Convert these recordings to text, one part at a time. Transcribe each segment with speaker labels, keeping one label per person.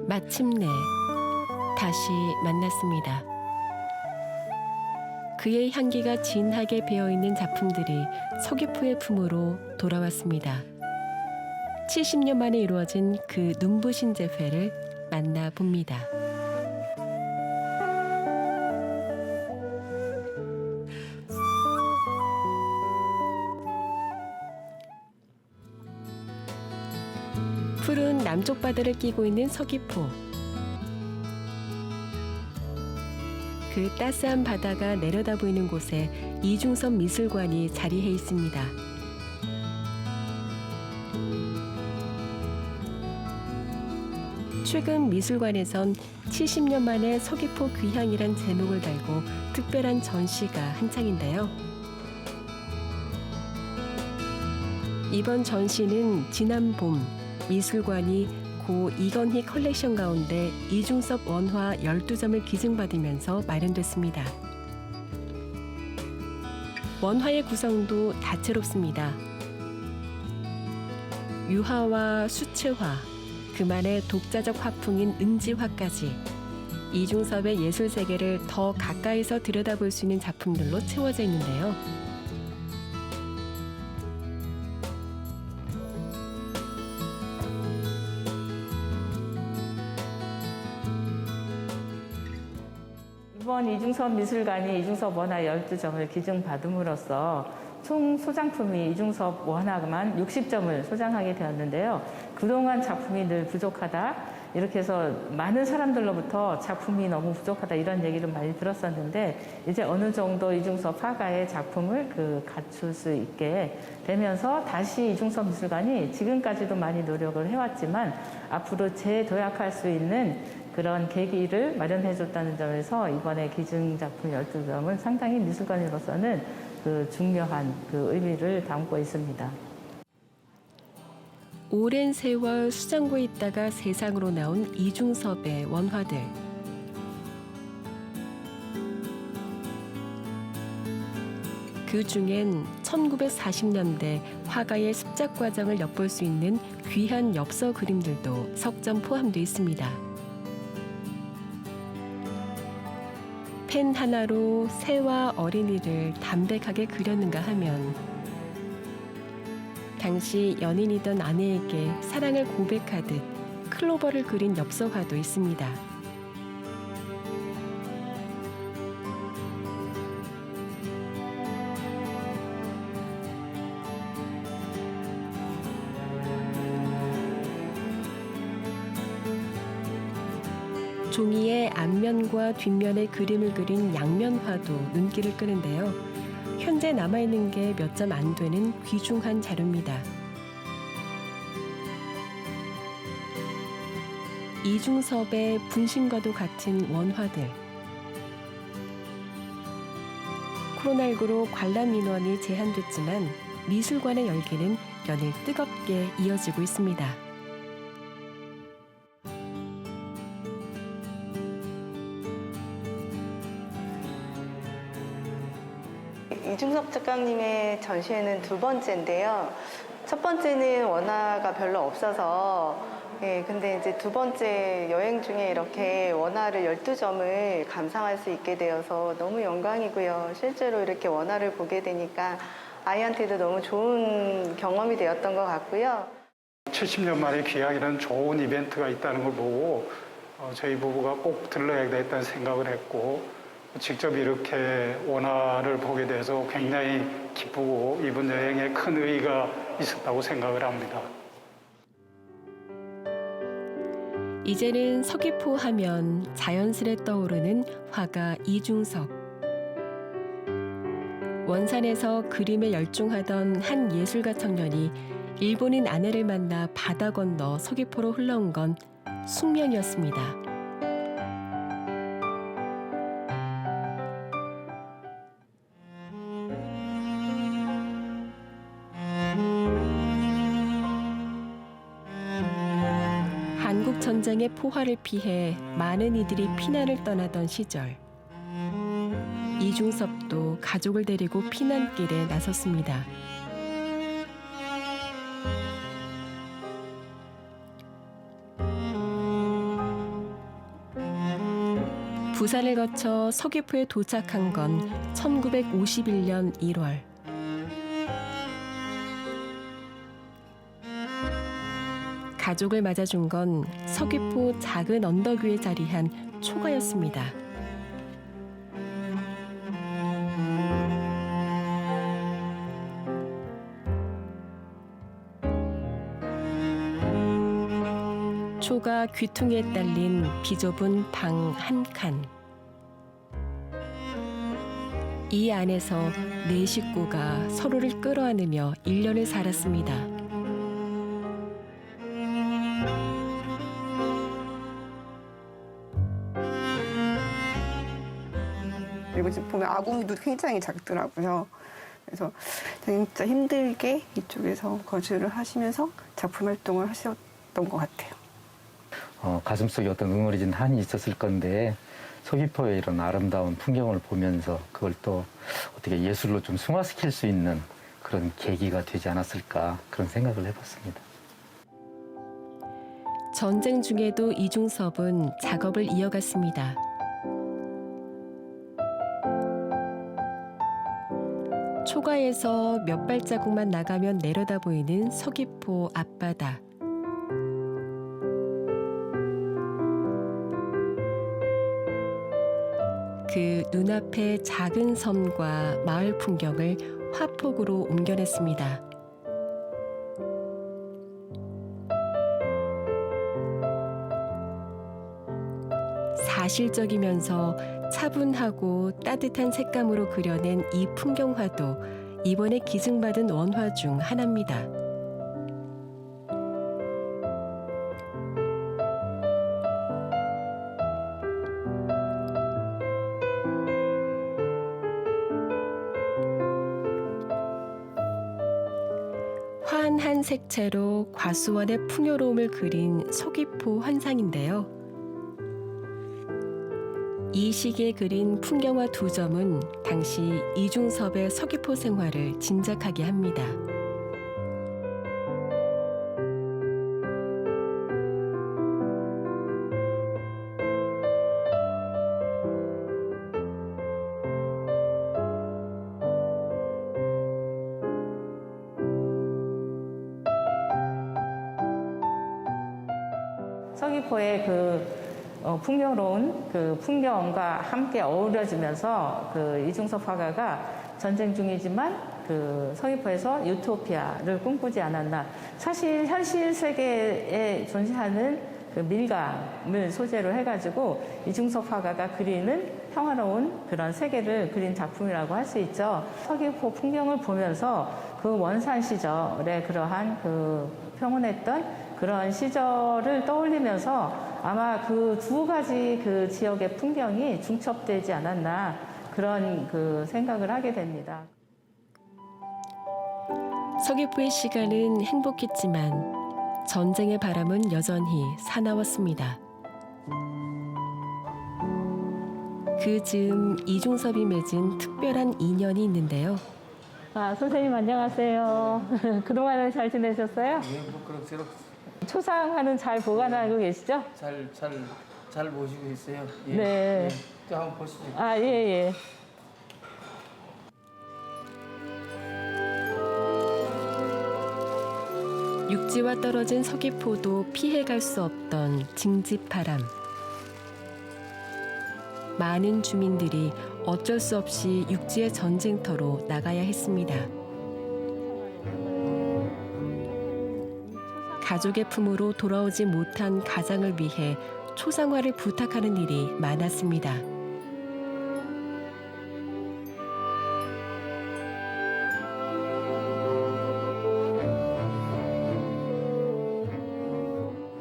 Speaker 1: 마침내 다시 만났습니다. 그의 향기가 진하게 배어있는 작품들이 서귀포의 품으로 돌아왔습니다. 70년 만에 이루어진 그 눈부신 재회를 만나봅니다. 푸른 남쪽 바다를 끼고 있는 서귀포. 그 따스한 바다가 내려다 보이는 곳에 이중섭 미술관이 자리해 있습니다. 최근 미술관에선 70년 만에 서귀포 귀향이란 제목을 달고 특별한 전시가 한창인데요. 이번 전시는 지난 봄 미술관이 고 이건희 컬렉션 가운데 이중섭 원화 12점을 기증받으면서 마련됐습니다. 원화의 구성도 다채롭습니다. 유화와 수채화, 그만의 독자적 화풍인 은지화까지 이중섭의 예술 세계를 더 가까이서 들여다볼 수 있는 작품들로 채워져 있는데요.
Speaker 2: 이번 이중섭 미술관이 이중섭 원화 12점을 기증받음으로써 총 소장품이 이중섭 원화만 60점을 소장하게 되었는데요. 그동안 작품이 늘 부족하다, 이렇게 해서 많은 사람들로부터 작품이 너무 부족하다 이런 얘기를 많이 들었었는데, 이제 어느 정도 이중섭 화가의 작품을 갖출 수 있게 되면서 다시 이중섭 미술관이 지금까지도 많이 노력을 해왔지만 앞으로 재도약할 수 있는 그런 계기를 마련해줬다는 점에서 이번에 기증작품 12점은 상당히 미술관으로서는 중요한 의미를 담고 있습니다.
Speaker 1: 오랜 세월 수장고에 있다가 세상으로 나온 이중섭의 원화들. 그 중엔 1940년대 화가의 습작 과정을 엿볼 수 있는 귀한 엽서 그림들도 석점 포함되어 있습니다. 펜 하나로 새와 어린이를 담백하게 그렸는가 하면 당시 연인이던 아내에게 사랑을 고백하듯 클로버를 그린 엽서화도 있습니다. 종이의 앞면과 뒷면에 그림을 그린 양면화도 눈길을 끄는데요. 현재 남아있는 게 몇 점 안 되는 귀중한 자료입니다. 이중섭의 분신과도 같은 원화들. 코로나19로 관람 인원이 제한됐지만 미술관의 열기는 연일 뜨겁게 이어지고 있습니다.
Speaker 3: 이중섭 작가님의 전시회는 두 번째인데요. 첫 번째는 원화가 별로 없어서, 근데 이제 두 번째 여행 중에 이렇게 원화를 12점을 감상할 수 있게 되어서 너무 영광이고요. 실제로 이렇게 원화를 보게 되니까 아이한테도 너무 좋은 경험이 되었던 것 같고요.
Speaker 4: 70년 만에 귀향이라는 좋은 이벤트가 있다는 걸 보고 저희 부부가 꼭 들러야겠다는 생각을 했고, 직접 이렇게 원화를 보게 돼서 굉장히 기쁘고 이번 여행에 큰 의의가 있었다고 생각을 합니다.
Speaker 1: 이제는 서귀포 하면 자연스레 떠오르는 화가 이중섭. 원산에서 그림에 열중하던 한 예술가 청년이 일본인 아내를 만나 바다 건너 서귀포로 흘러온 건 숙명이었습니다. 한국 전쟁의 포화를 피해 많은 이들이 피난을 떠나던 시절, 이중섭도 가족을 데리고 피난길에 나섰습니다. 부산을 거쳐 서귀포에 도착한 건 1951년 1월. 가족을 맞아준 건 서귀포 작은 언덕 위에 자리한 초가였습니다. 초가 귀퉁이에 딸린 비좁은 방 한 칸. 이 안에서 네 식구가 서로를 끌어안으며 1년을 살았습니다.
Speaker 5: 그리고 지금 보면 아궁이도 굉장히 작더라고요. 그래서 진짜 힘들게 이쪽에서 거주를 하시면서 작품 활동을 하셨던 것 같아요.
Speaker 6: 가슴속에 어떤 응어리진 한이 있었을 건데 서귀포의 이런 아름다운 풍경을 보면서 그걸 또 어떻게 예술로 좀 승화시킬 수 있는 그런 계기가 되지 않았을까 그런 생각을 해봤습니다.
Speaker 1: 전쟁 중에도 이중섭은 작업을 이어갔습니다. 초가에서 몇 발자국만 나가면 내려다 보이는 서귀포 앞바다. 그 눈앞의 작은 섬과 마을 풍경을 화폭으로 옮겨냈습니다. 사실적이면서 차분하고 따뜻한 색감으로 그려낸 이 풍경화도 이번에 기증받은 원화 중 하나입니다. 환한 색채로 과수원의 풍요로움을 그린 서귀포 환상인데요. 이 시기에 그린 풍경화 두 점은 당시 이중섭의 서귀포 생활을 짐작하게 합니다.
Speaker 2: 서귀포의 풍요로운 그 풍경과 함께 어우러지면서 그 이중섭 화가가 전쟁 중이지만 그 서귀포에서 유토피아를 꿈꾸지 않았나. 사실 현실 세계에 존재하는 그 밀감을 소재로 해가지고 이중섭 화가가 그리는 평화로운 그런 세계를 그린 작품이라고 할 수 있죠. 서귀포 풍경을 보면서 그 원산 시절에 그러한 그 평온했던 그런 시절을 떠올리면서 아마 그 두 가지 그 지역의 풍경이 중첩되지 않았나 그런 그 생각을 하게 됩니다.
Speaker 1: 서귀포의 시간은 행복했지만 전쟁의 바람은 여전히 사나웠습니다. 그 즈음 이중섭이 맺은 특별한 인연이 있는데요.
Speaker 2: 선생님 안녕하세요. 그동안은 잘 지내셨어요?
Speaker 7: 예, 뭐 그럭저럭
Speaker 2: 초상화는 잘 보관하고 계시죠?
Speaker 7: 잘 모시고 있어요. 예.
Speaker 2: 네.
Speaker 7: 예. 또 한번 보시죠.
Speaker 2: 예.
Speaker 1: 육지와 떨어진 서귀포도 피해갈 수 없던 징집바람. 많은 주민들이 어쩔 수 없이 육지의 전쟁터로 나가야 했습니다. 가족의 품으로 돌아오지 못한 가장을 위해 초상화를 부탁하는 일이 많았습니다.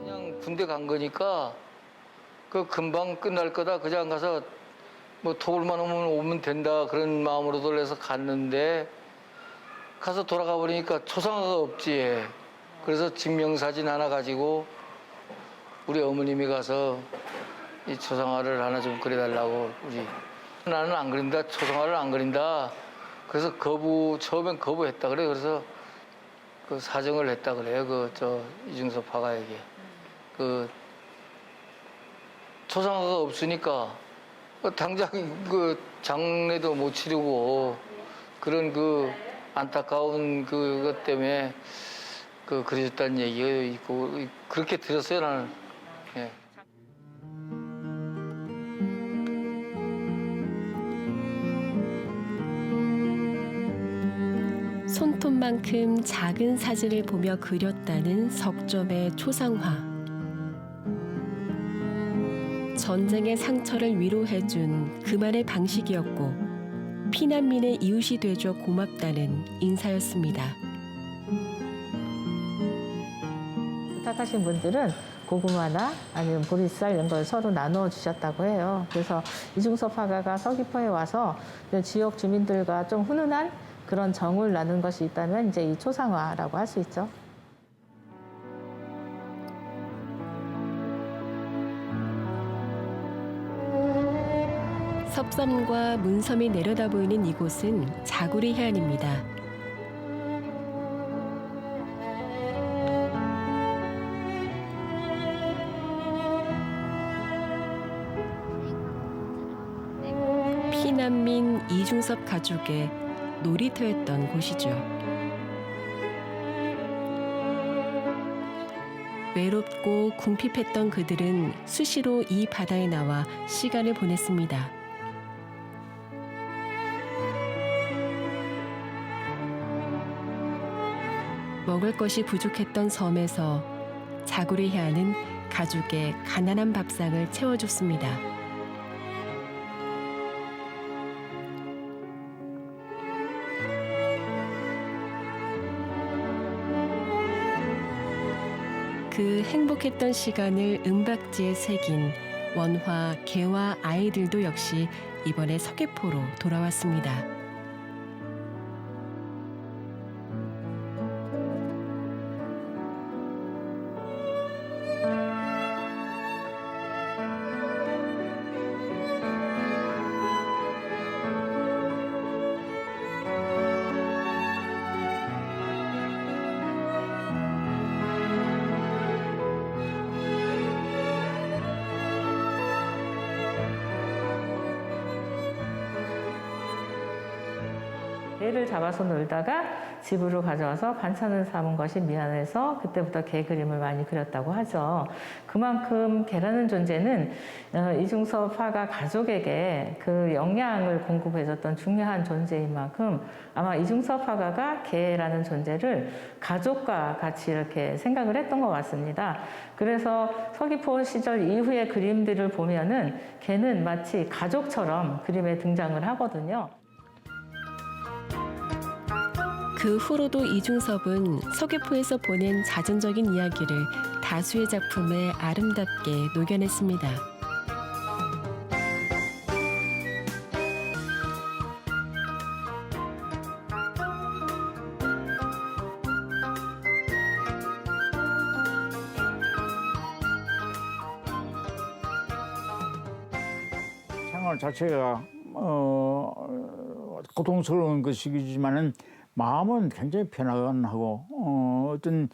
Speaker 7: 그냥 군대 간 거니까 그 금방 끝날 거다. 그냥 가서 뭐 도울만 오면 된다 그런 마음으로 돌려서 갔는데 가서 돌아가 버리니까 초상화가 없지. 그래서 증명사진 하나 가지고 우리 어머님이 가서 이 초상화를 하나 좀 그려달라고 나는 안 그린다. 초상화를 안 그린다. 그래서 처음엔 거부했다 그래. 그래서 그 사정을 했다 그래요. 이중섭 화가에게. 초상화가 없으니까 당장 그 장례도 못 치르고 그런 그 안타까운 그것 때문에 그러셨다는 얘기가 있고 그렇게 들었어요 나는. 예.
Speaker 1: 손톱만큼 작은 사진을 보며 그렸다는 석점의 초상화. 전쟁의 상처를 위로해준 그만의 방식이었고 피난민의 이웃이 되줘 고맙다는 인사였습니다.
Speaker 2: 부탁하신 분들은 고구마나 아니면 보리쌀 이런 걸 서로 나누어 주셨다고 해요. 그래서 이중섭 화가가 서귀포에 와서 지역 주민들과 좀 훈훈한 그런 정을 나눈 것이 있다면 이제 이 초상화라고 할 수 있죠.
Speaker 1: 섭섬과 문섬이 내려다 보이는 이곳은 자구리 해안입니다. 피난민 이중섭 가족의 놀이터였던 곳이죠. 외롭고 궁핍했던 그들은 수시로 이 바다에 나와 시간을 보냈습니다. 먹을 것이 부족했던 섬에서 자구리 해안은 가족의 가난한 밥상을 채워줬습니다. 그 행복했던 시간을 은박지에 새긴 원화 개와 아이들도 역시 이번에 서귀포로 돌아왔습니다.
Speaker 2: 개를 잡아서 놀다가 집으로 가져와서 반찬을 삼은 것이 미안해서 그때부터 개 그림을 많이 그렸다고 하죠. 그만큼 개라는 존재는 이중섭 화가 가족에게 그 영양을 공급해줬던 중요한 존재인 만큼 아마 이중섭 화가가 개라는 존재를 가족과 같이 이렇게 생각을 했던 것 같습니다. 그래서 서귀포 시절 이후의 그림들을 보면은 개는 마치 가족처럼 그림에 등장을 하거든요.
Speaker 1: 그 후로도 이중섭은 서귀포에서 보낸 자전적인 이야기를 다수의 작품에 아름답게 녹여냈습니다.
Speaker 8: 생활 자체가 고통스러운 것이지만은 마음은 굉장히 편안하고 어떤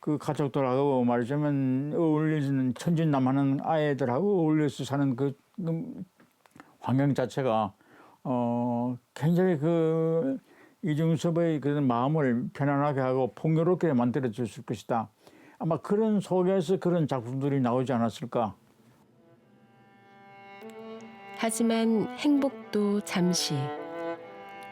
Speaker 8: 그 가족들하고 말하자면 어울리는 천진난만한 아이들하고 어울려서 사는 그 환경 자체가 굉장히 그 이중섭의 그런 마음을 편안하게 하고 풍요롭게 만들어 줬을 것이다. 아마 그런 속에서 그런 작품들이 나오지 않았을까.
Speaker 1: 하지만 행복도 잠시.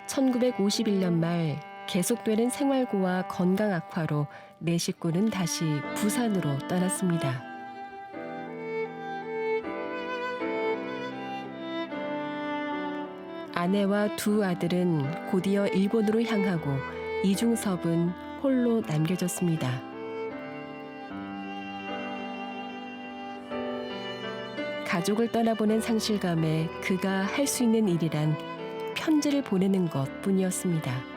Speaker 1: 1951년 말 계속되는 생활고와 건강 악화로 네 식구는 다시 부산으로 떠났습니다. 아내와 두 아들은 곧이어 일본으로 향하고 이중섭은 홀로 남겨졌습니다. 가족을 떠나보낸 상실감에 그가 할 수 있는 일이란 편지를 보내는 것뿐이었습니다.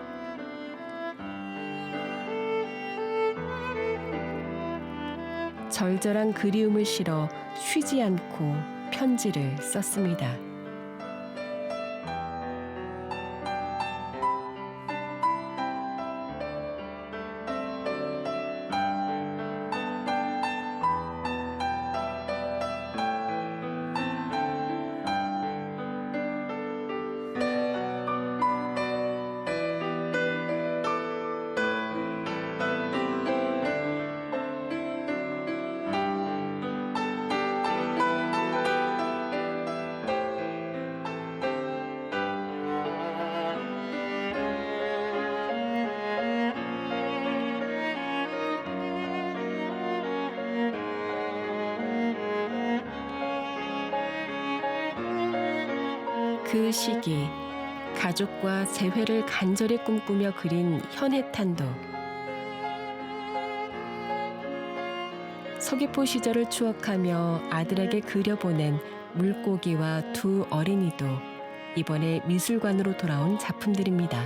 Speaker 1: 절절한 그리움을 실어 쉬지 않고 편지를 썼습니다. 그 시기 가족과 재회를 간절히 꿈꾸며 그린 현해탄도 서귀포 시절을 추억하며 아들에게 그려보낸 물고기와 두 어린이도 이번에 미술관으로 돌아온 작품들입니다.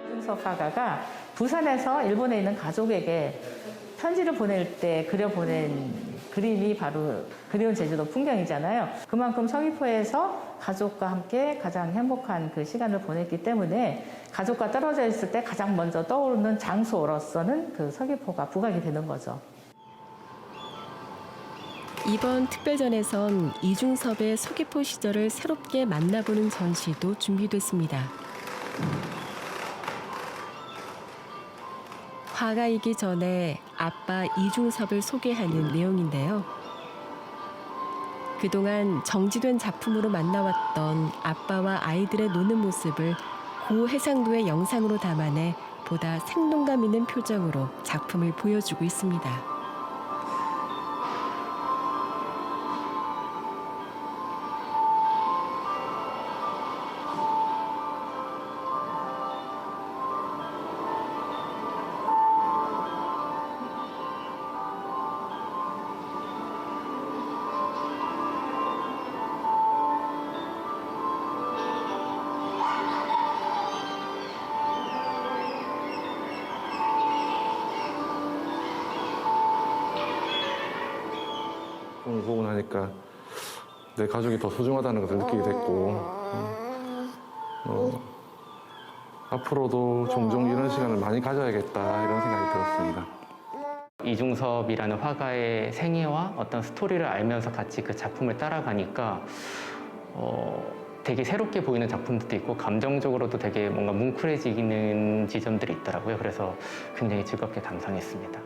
Speaker 2: 이중섭 화가가 부산에서 일본에 있는 가족에게 편지를 보낼 때 그려보낸 그림이 바로 그리운 제주도 풍경이잖아요. 그만큼 서귀포에서 가족과 함께 가장 행복한 그 시간을 보냈기 때문에 가족과 떨어져 있을 때 가장 먼저 떠오르는 장소로서는 그 서귀포가 부각이 되는 거죠.
Speaker 1: 이번 특별전에선 이중섭의 서귀포 시절을 새롭게 만나보는 전시도 준비됐습니다. 화가이기 전에 아빠 이중섭을 소개하는 내용인데요. 그동안 정지된 작품으로 만나왔던 아빠와 아이들의 노는 모습을 고해상도의 영상으로 담아내 보다 생동감 있는 표정으로 작품을 보여주고 있습니다.
Speaker 9: 보고 나니까 내 가족이 더 소중하다는 것을 느끼게 됐고 앞으로도 종종 이런 시간을 많이 가져야겠다 이런 생각이 들었습니다.
Speaker 10: 이중섭이라는 화가의 생애와 어떤 스토리를 알면서 같이 그 작품을 따라가니까 되게 새롭게 보이는 작품들도 있고 감정적으로도 되게 뭔가 뭉클해지는 지점들이 있더라고요. 그래서 굉장히 즐겁게 감상했습니다.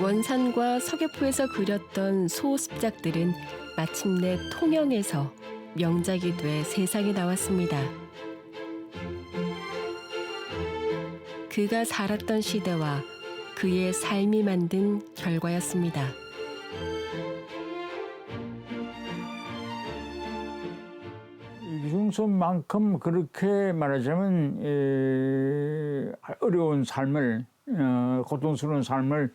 Speaker 1: 원산과 서귀포에서 그렸던 소습작들은 마침내 통영에서 명작이 돼 세상에 나왔습니다. 그가 살았던 시대와 그의 삶이 만든 결과였습니다.
Speaker 8: 이중섭만큼 그렇게 말하자면 어려운 삶을 고통스러운 삶을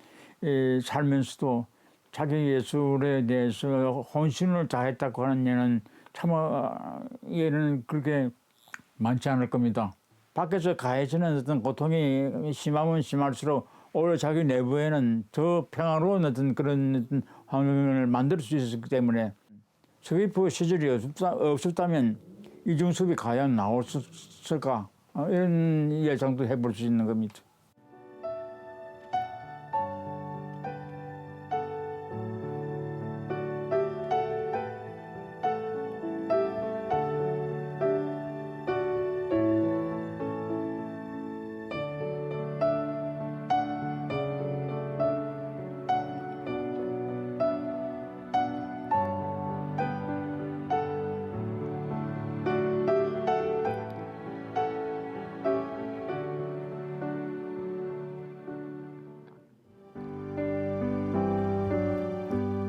Speaker 8: 살면서도 자기 예술에 대해서 헌신을 다했다고 하는 얘는 참 얘는 그렇게 많지 않을 겁니다. 밖에서 가해지는 어떤 고통이 심하면 심할수록 오히려 자기 내부에는 더 평화로운 어떤 그런 어떤 환경을 만들 수 있었기 때문에 서귀포 시절이 없었다면 이중섭이 과연 나왔을까 이런 예상도 해볼 수 있는 겁니다.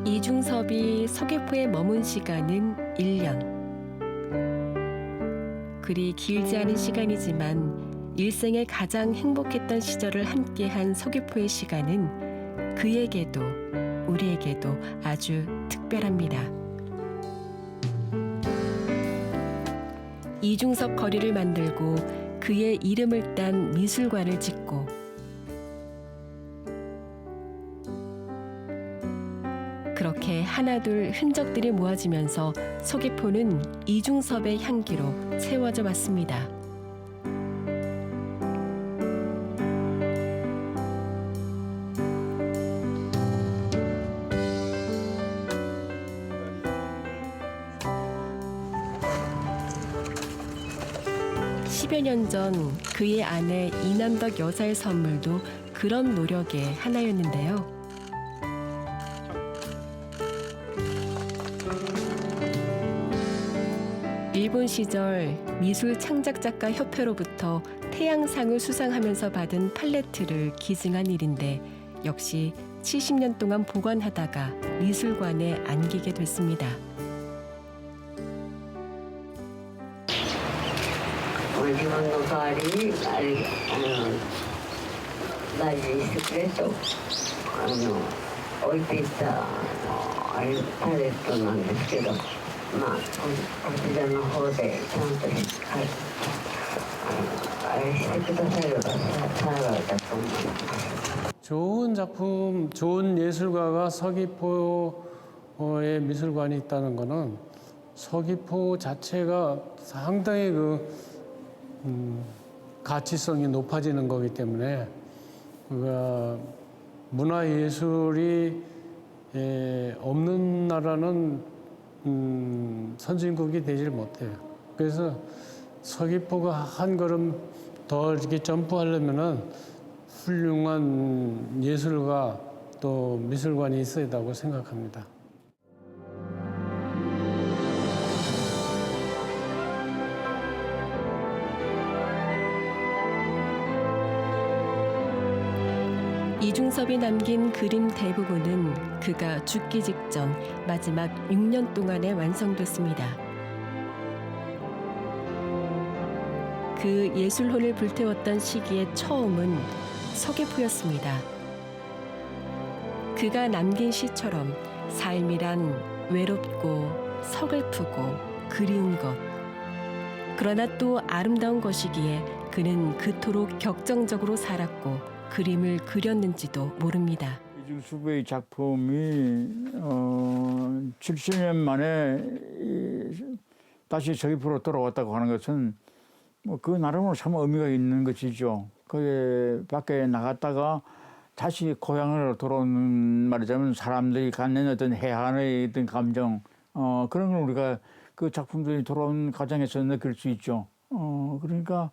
Speaker 1: 이중섭이 서귀포에 머문 시간은 1년. 그리 길지 않은 시간이지만 일생에 가장 행복했던 시절을 함께한 서귀포의 시간은 그에게도 우리에게도 아주 특별합니다. 이중섭 거리를 만들고 그의 이름을 딴 미술관을 짓고 그렇게 하나둘 흔적들이 모아지면서 서귀포는 이중섭의 향기로 채워져 왔습니다. (10여 년) 전 그의 아내 이남덕 여사의 선물도 그런 노력의 하나였는데요. 일본 시절 미술 창작작가 협회로부터 태양상을 수상하면서 받은 팔레트를 기증한 일인데 역시 70년 동안 보관하다가 미술관에 안기게 됐습니다.
Speaker 11: 일본의 代わりに大事にしてくれと置いていったパレットなんですけど、こちらの方でちゃんとあれしてくだされば幸いだと思います。
Speaker 12: 좋은 작품, 좋은 예술가가 서귀포에 미술관이 있다는 것은 서귀포 자체가 상당히 가치성이 높아지는 거기 때문에 문화예술이 없는 나라는 선진국이 되질 못해요. 그래서 서귀포가 한 걸음 더 이렇게 점프하려면은 훌륭한 예술가 또 미술관이 있어야 한다고 생각합니다.
Speaker 1: 이중섭이 남긴 그림 대부분은 그가 죽기 직전 마지막 6년 동안에 완성됐습니다. 그 예술혼을 불태웠던 시기의 처음은 서귀포였습니다. 그가 남긴 시처럼 삶이란 외롭고 서글프고 그리운 것. 그러나 또 아름다운 것이기에 그는 그토록 격정적으로 살았고 그림을 그렸는지도 모릅니다.
Speaker 8: 이중섭의 작품이 70년 만에 다시 서귀포로 돌아왔다고 하는 것은 그 나름으로 참 의미가 있는 것이죠. 그 밖에 나갔다가 다시 고향으로 돌아오는 말하자면 사람들이 갖는 어떤 해안의 어떤 감정 그런 걸 우리가 그 작품들이 돌아온 과정에서 느낄 수 있죠. 그러니까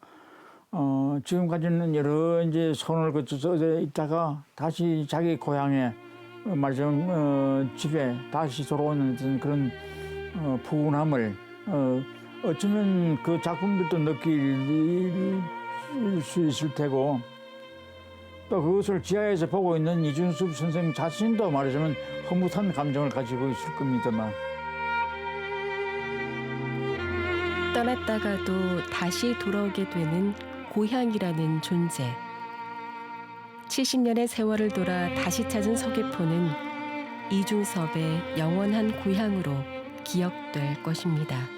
Speaker 8: 지금까지는 여러 이제 손을 거쳐서 있다가 다시 자기 고향에 말하자면 집에 다시 돌아오는 어떤 그런 푸근함을 어쩌면 그 작품들도 느낄 수 있을 테고 또 그것을 지하에서 보고 있는 이중섭 선생 자신도 말하자면 흐뭇한 감정을 가지고 있을 겁니다만
Speaker 1: 떠났다가도 다시 돌아오게 되는 고향이라는 존재. 70년의 세월을 돌아 다시 찾은 서귀포는 이중섭의 영원한 고향으로 기억될 것입니다.